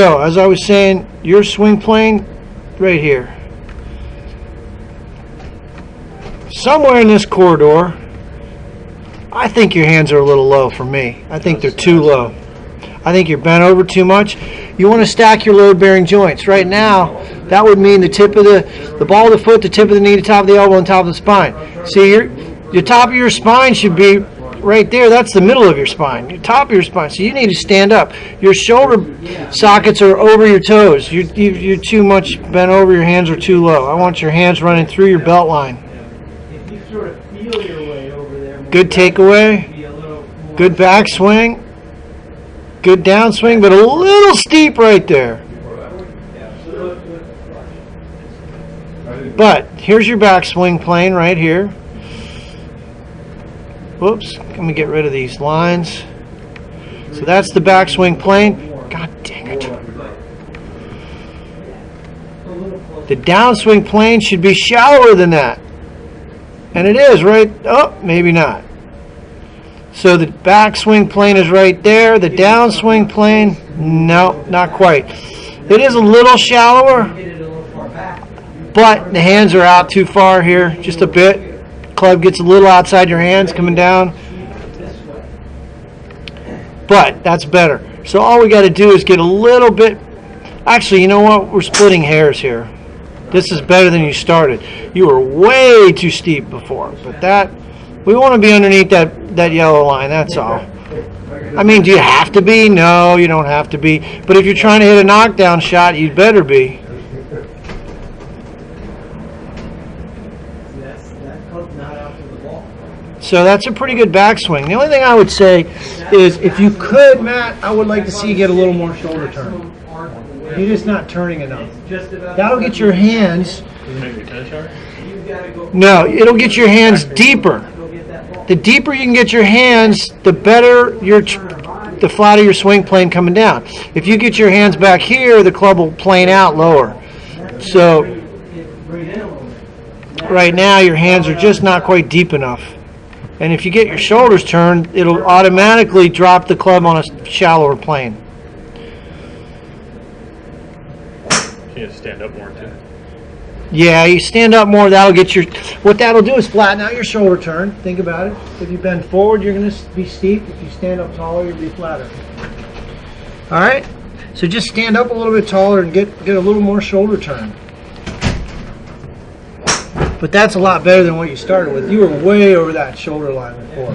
So, as I was saying, your swing plane, right here. Somewhere in this corridor, I think your hands are a little low for me. I think they're too low. I think you're bent over too much. You want to stack your load-bearing joints. Right now, that would mean the tip of the ball of the foot, the tip of the knee, the top of the elbow, and top of the spine. See, your top of your spine should be right there. That's the middle of your spine, your top of your spine. So you need to stand up. Your shoulder sockets are over your toes. You're too much bent over. Your hands are too low. I want your hands running through your belt line. Good takeaway. Good backswing. Good downswing, but a little steep right there. But here's your backswing plane right here. Whoops, let me get rid of these lines. So that's the backswing plane. God dang it. The downswing plane should be shallower than that. And it is, right? Oh, maybe not. So the backswing plane is right there. The downswing plane, no, not quite. It is a little shallower, but the hands are out too far here, just a bit. Club gets a little outside your hands coming down. But that's better. So all we got to do is get a little bit. Actually, you know what? We're splitting hairs here. This is better than you started. You were way too steep before, but that we want to be underneath that yellow line, that's all. I mean, do you have to be? No, you don't have to be. But if you're trying to hit a knockdown shot, you'd better be. So that's a pretty good backswing. The only thing I would say is if you could, Matt, I would like to see you get a little more shoulder turn. You're just not turning enough. That'll get your hands. No, it'll get your hands deeper. The deeper you can get your hands, the better the flatter your swing plane coming down. If you get your hands back here, the club will plane out lower. So right now your hands are just not quite deep enough. And if you get your shoulders turned, it'll automatically drop the club on a shallower plane. You have to stand up more too. Yeah, you stand up more, that'll get your, what that'll do is flatten out your shoulder turn. Think about it. If you bend forward, you're going to be steep. If you stand up taller, you'll be flatter. All right? So just stand up a little bit taller and get a little more shoulder turn. But that's a lot better than what you started with. You were way over that shoulder line before.